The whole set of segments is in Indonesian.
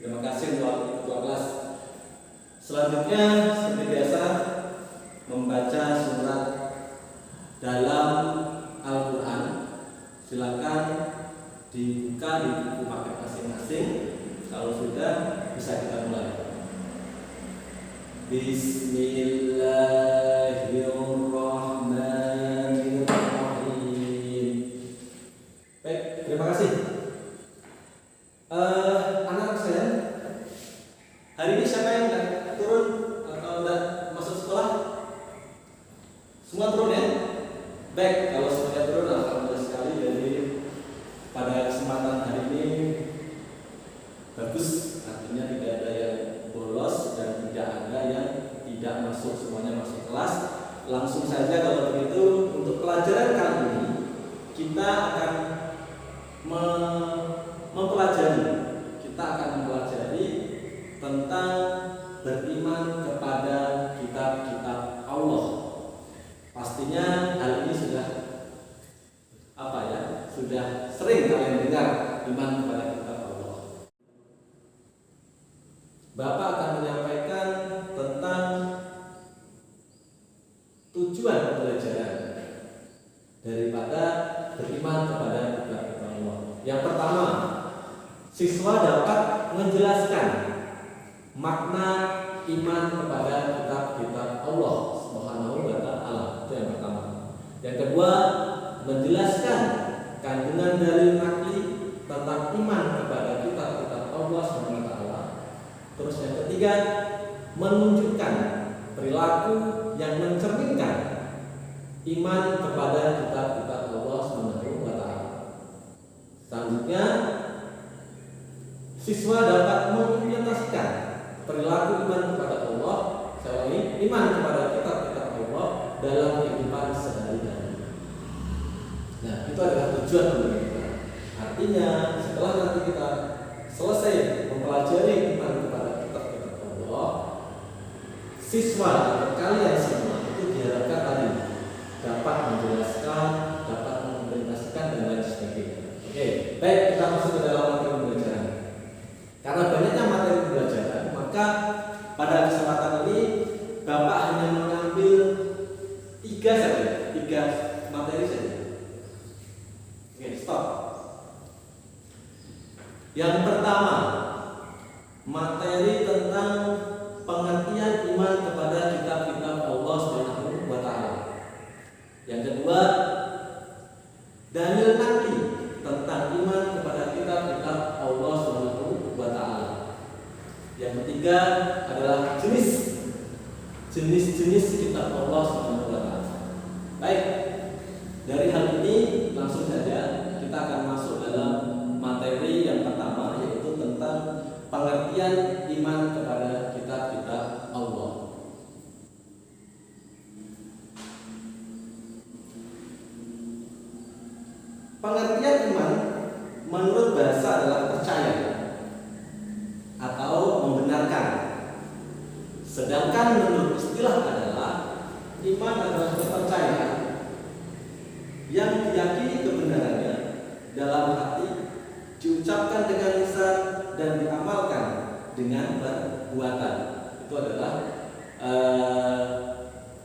Terima kasih untuk ketua kelas. Selanjutnya seperti biasa membaca surat dalam Al-Quran. Silakan dibuka di buku paket masing-masing. Kalau sudah bisa kita mulai. Bismillahirrahmanirrahim. Baik, terima kasih. Anak-anak saya, hari ini siapa yang nggak turun atau nggak masuk sekolah? Semua turun ya? Baik, kalau semuanya turun, alhamdulillah sekali. Jadi pada kesempatan hari ini bagus, artinya tidak ada yang bolos dan tidak ada yang tidak masuk, semuanya masuk kelas. Langsung saja kalau begitu, untuk pelajaran kali ini kita akan mempelajari tentang beriman kepada kitab-kitab Allah. Pastinya hal ini sudah sudah sering kalian dengar, iman kepada kitab Allah. Bapak akan menyampaikan tentang tujuan pembelajaran daripada beriman kepada kitab-kitab Allah. Yang pertama, siswa dapat menjelaskan makna iman kepada kitab-kitab Allah Subhanahu wa Ta'ala. Itu yang pertama. Yang kedua, menjelaskan kandungan dalil nakli tentang iman kepada kitab-kitab Allah Subhanahu wa Ta'ala. Terus yang ketiga, menunjukkan perilaku yang mencerminkan iman kepada kitab-kitab Allah Subhanahu wa Ta'ala. Selanjutnya, siswa dapat mengimplementasikan perilaku iman kepada Allah, iman kepada kitab-kitab Allah dalam kehidupan sehari-hari. Nah, itu adalah tujuan pembelajaran. Artinya, setelah nanti kita selesai mempelajari iman kepada kitab-kitab Allah, siswa atau kalian semua itu diharapkan tadi dapat menjelaskan, dapat mengimplementasikan dan lain sebagainya. Oke, baik, kita masuk ke dalam materi pembelajaran. Karena banyaknya materi pembelajaran, maka pada kesempatan ini Bapak hanya mengambil tiga materi saja. Oke, stop. Yang pertama, materi tentang pengertian iman kepada kitab-kitab Allah Subhanahu wa Ta'ala. Yang kedua, dalil nakli tentang iman kepada kitab-kitab Allah Subhanahu wa Ta'ala. Yang ketiga adalah jenis-jenis kitab Allah Subhanahu wa Ta'ala. Baik, dari hal ini langsung saja kita akan masuk dalam materi yang pertama, yaitu tentang pengertian iman kepada kitab-kitab Allah. Pengertian iman menurut bahasa adalah percaya atau membenarkan. Sedangkan menurut istilah adalah iman adalah kepercayaan yang diyakini kebenarannya dalam hati, diucapkan dengan lisan dan diamalkan dengan perbuatan. Itu adalah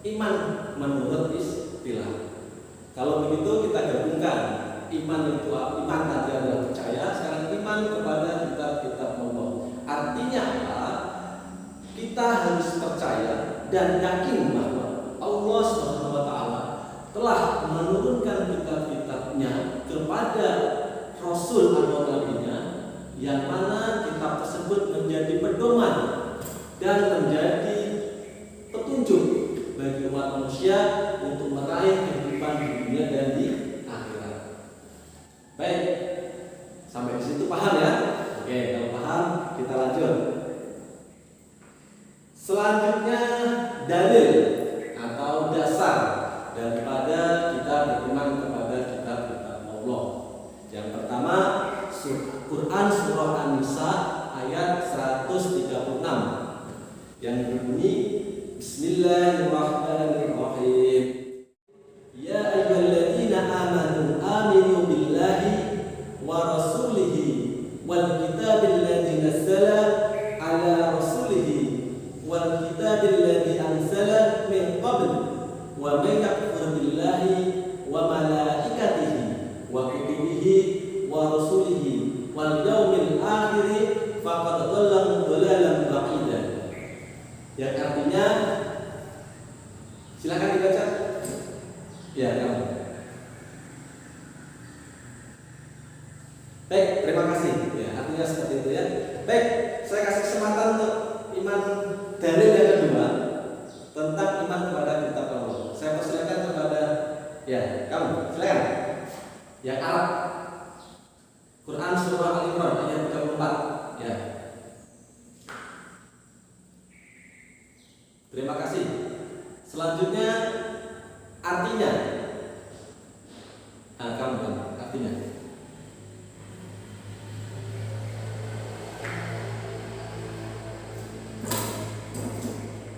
iman menurut istilah. Kalau begitu kita gabungkan, iman tadi adalah percaya, sekarang iman kepada kitab-kitab Allah. Artinya apa? Kita harus percaya dan yakin bahwa Allah Subhanahu wa Ta'ala telah menurunkan kitab-kitabnya kepada Rasul atau Nabi-Nya, yang mana kitab tersebut menjadi pedoman dan menjadi petunjuk bagi umat manusia untuk meraih kehidupan di dunia dan di akhirat. Baik, sampai di situ paham ya? Oke, kalau paham kita lanjut. Selanjutnya, dalil atau dasar daripada kita beriman kepada kitab-kitab Allah. Yang pertama, Quran surah An-Nisa ayat 136 yang berbunyi, Bismillahirrahmanirrahim. Ya ayyuhalladzina amanu aminu billahi wa rasulihi wal kitabil ladzi nazzala kasih. Ya, artinya seperti itu ya. Baik, saya kasih kesempatan untuk iman dalil yang kedua tentang iman kepada kitab Allah. Saya persilakan kepada ya kamu, silakan. Yang Arab, Quran surah Al-Imran ayat 34. Ya. Terima kasih. Selanjutnya artinya. Kamu artinya.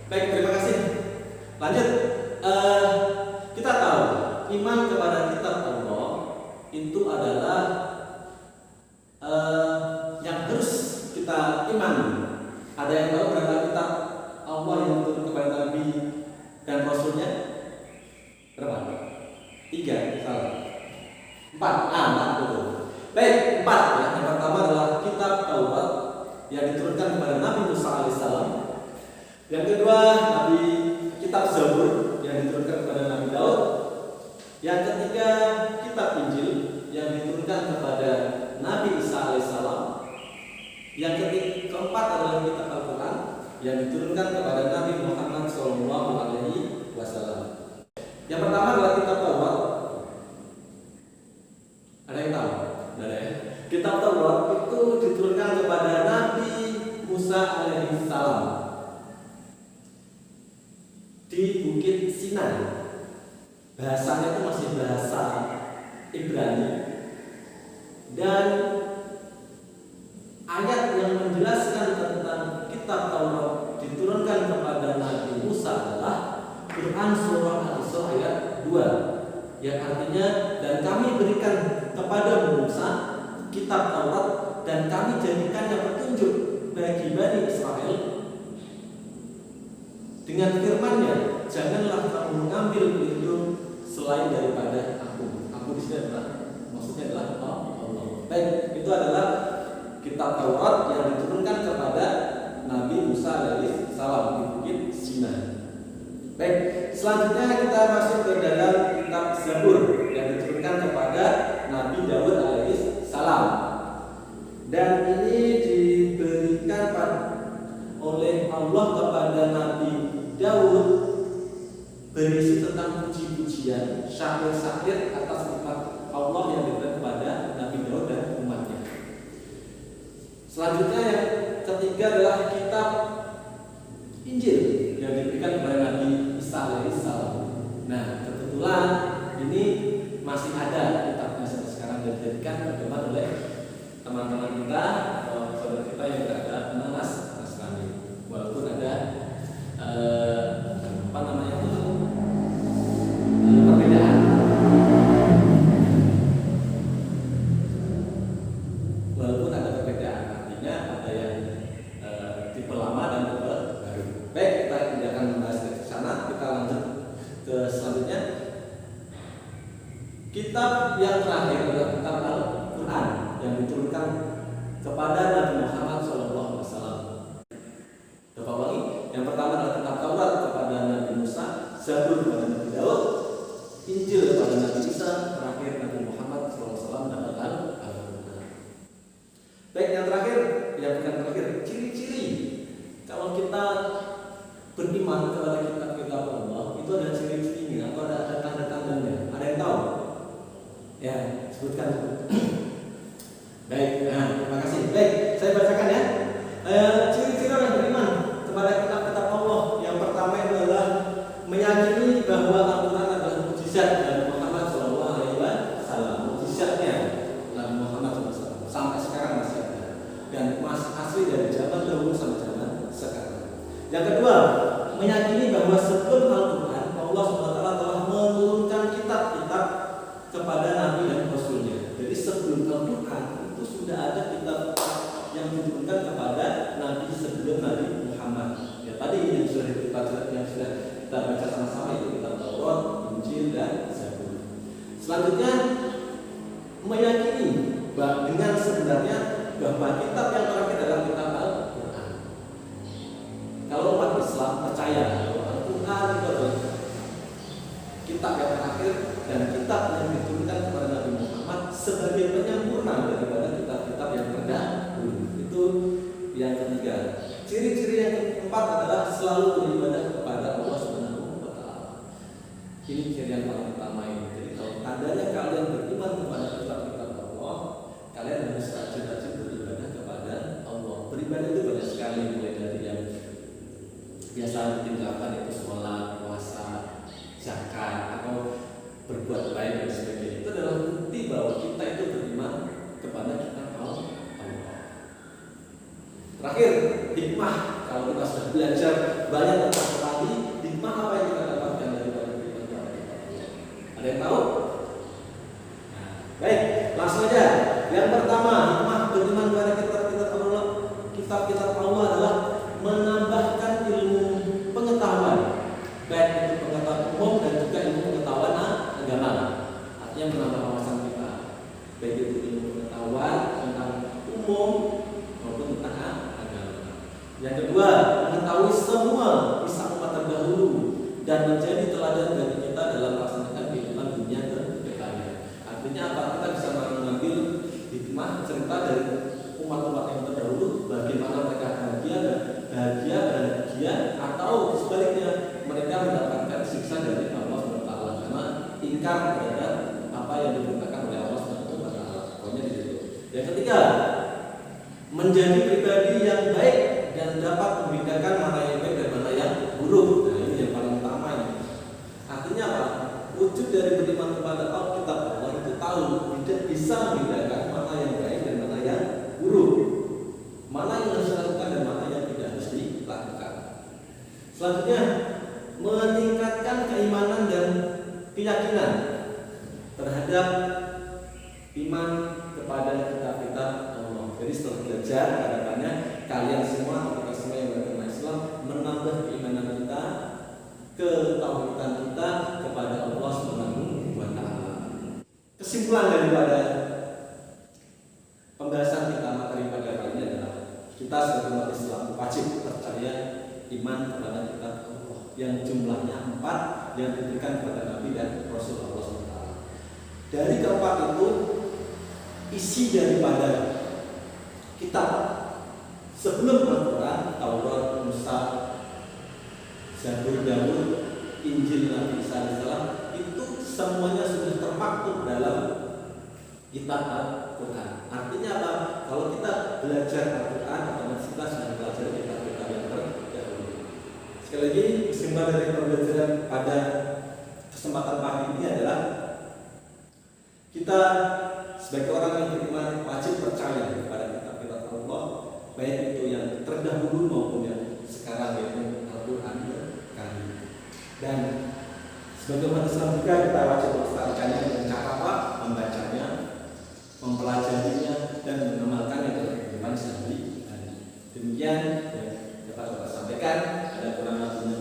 Baik, terima kasih. Lanjut. Kita tahu iman kepada kitab Allah itu adalah yang harus kita imani. Ada yang tahu berapa kitab Allah yang turun kepada Nabi dan Rasulnya? Berapa? 3, salah. 4, 4 betul. Baik, 4 ya. Yang pertama adalah kitab Taurat yang diturunkan kepada Nabi Musa alaihissalam. Yang kedua, kitab Zabur yang diturunkan kepada Nabi Daud. Yang ketiga, kitab Injil yang diturunkan kepada Nabi Isa alaihissalam. Yang keempat adalah kitab Al-Quran yang diturunkan kepada Nabi Muhammad SAW. Yang pertama adalah kitab Taurat. Ada yang tahu? Ada ya? Kitab Taurat itu diturunkan kepada Nabi Musa alaihissalam di Bukit Sinai. Bahasanya itu masih bahasa Ibrani dan ayat yang menjelaskan tentang kitab Taurat diturunkan kepada Nabi Musa adalah Quran surah Al-Isra ayat 2 yang artinya dan kami berikan kepada Musa kitab Taurat dan kami jadikannya petunjuk bagi Bani Israel dengan firman-Nya, janganlah kamu mengambil pelindung selain daripada aku. Aku di sini adalah maksudnya adalah Allah. Baik, itu adalah kitab Taurat yang diturunkan kepada Nabi Musa alaihissalam di Bukit Sinai. Baik, selanjutnya kita masuk ke dalam kitab Zabur yang diturunkan kepada Nabi Daud alaihissalam. Dan ini diberikan oleh Allah kepada Nabi Daud berisi tentang puji-pujian, syair-syair atas nikmat Allah yang diberikan kepada Nabi Daud dan umatnya. Selanjutnya yang ketiga adalah kitab Injil yang diberikan kepada Nabi Isa alaihissalam. Nah, kebetulan ini masih ada kitabnya sampai sekarang dan dijadikan pedoman oleh teman-teman kita atau saudara kita yang berada di Nasrani. Walaupun ada perbedaan. Walaupun ada perbedaan, artinya ada yang tipe lama dan tipe baru. Baik, kita tidak akan membahas ke sana. Kita lanjut ke selanjutnya. Kitab yang terakhir adalah kitab Al-Quran yang diturunkan kepada Nabi Muhammad SAW. Berapa lagi? Yang pertama adalah kitab Taurat kepada Nabi Musa, Zabur kepada Nabi Daud, Injil kepada Nabi Isa, terakhir Nabi Muhammad SAW dan Al-Quran. Baik, yang terakhir, yang bukan terakhir, ciri-ciri kalau kita beriman kepada kitab-kitab Allah itu ada ciri-cirinya atau ada tanda-tandanya. Ada yang tahu? Ya, sebutkan. Baik, terima kasih. Baik, saya bacakan ya. Ciri-ciri orang beriman kepada kitab-kitab Allah. Yang pertama adalah meyakini bahwa Al-Quran adalah mukjizat dari Muhammad SAW. Mukjizatnya Nabi Muhammad SAW sampai sekarang masih ada dan masih asli dari zaman dahulu sampai zaman sekarang. Yang kedua, meyakini bahwa sebelum Al-Quran Allah SWT telah menurunkan kitab-kitab kepada Nabi dan Rasulnya. Jadi sebelum Al-Quran itu sudah ada kitab yang diturunkan kepada Nabi sebelum Nabi Muhammad. Ya, tadi yang sudah kita baca sama-sama itu kitab Taurat, Injil dan Zabur. Selanjutnya meyakini dengan sebenarnya bahwa kitab yang terakhir adalah kitab Al-Quran. Kalau umat Islam percaya bahwa Al-Quran itu adalah kitab yang terakhir dan kitab yang diturunkan kepada Nabi Muhammad sebagai penyempurna daripada kitab-kitab yang selalu beribadah kepada Allah Subhanahu wa taala. Ini ciri yang paling utama ini. Jadi kalau tandanya kalian beriman kepada kitab-kitab Allah, kalian harus rajin-rajin beribadah kepada Allah. Beribadah itu banyak sekali, mulai dari yang biasa ditinggalkan itu sholat, puasa, zakat, atau berbuat baik dan sebagainya. Itu adalah bukti bahwa kita itu beriman kepada kitab Allah. Terakhir, hikmah. Kalau kita sudah belajar banyak tentang tadi, hikmah apa yang kita dapatkan dari beriman kepada kitab Allah? Ada yang tahu? Nah, baik, langsung aja. Yang pertama, hikmah beriman kepada kitab-kitab Allah. Kitab-kitab Allah adalah menambahkan ilmu pengetahuan, baik itu pengetahuan umum dan juga ilmu pengetahuan agama. Artinya menambah wawasan kita, baik itu ilmu pengetahuan tentang umum maupun tentang agama. Yang kedua, mengetahui semua kisah umat terdahulu dan menjadi teladan bagi kita dalam melaksanakan kehidupan dunia dan depannya. Artinya apa? Kita bisa mengambil hikmah cerita dari umat-umat yang terdahulu, bagaimana mereka bahagia atau sebaliknya mereka mendapatkan siksa dari Allah SWT karena ingkar terhadap apa yang diberitakan oleh Allah SWT. Pokoknya di situ. Yang ketiga, menjadi pribadi yang baik dan dapat membedakan mana yang baik dan mana yang buruk. Nah, ini yang paling utama ini. Artinya apa? Wujud dari beriman kepada Alkitab Allah itu tahu, tidak bisa membedakan mana yang baik dan mana yang buruk, mana yang harus dilakukan dan mana yang tidak harus dilakukan. Selanjutnya, meningkatkan keimanan dan keyakinan terhadap iman kepada kitab-kitab Allah. Jadi setelah belajar, harapannya kalian semua, kita semua yang beragama Islam, menambah keimanan kita, ketauhidan kita kepada Allah Subhanahu wa taala. Kesimpulan daripada pembahasan kita materi pada kali ini adalah kita sebagai umat Islam wajib percaya iman kepada kitab Allah yang jumlahnya 4 yang diberikan kepada Nabi dan Rasul Allah SWT. Dari keempat itu, isi daripada kitab sebelum Al-Quran, Taurat, Musa, Zabur, Daud, Injil Nabi Isa AS, itu semuanya sudah termaktub dalam kitab Al-Quran. Artinya apa? Kalau kita belajar Al-Quran, otomatis kita sudah belajar kitab-kitab yang terdahulu. Sekali lagi, kesimpulan dari pembelajaran pada kesempatan pagi ini adalah kita sebagai orang yang beriman wajib percaya kepada kitab-kitab Allah, baik itu yang terdahulu maupun yang sekarang, yaitu Al-Quran Karim. Dan sebagai umat Islam juga kita wajib melestarikannya dengan cara apa? Membacanya, mempelajarinya, dan mengamalkannya dalam kehidupan sehari-hari. Demikian yang dapat saya sampaikan. Ada kurang lebihnya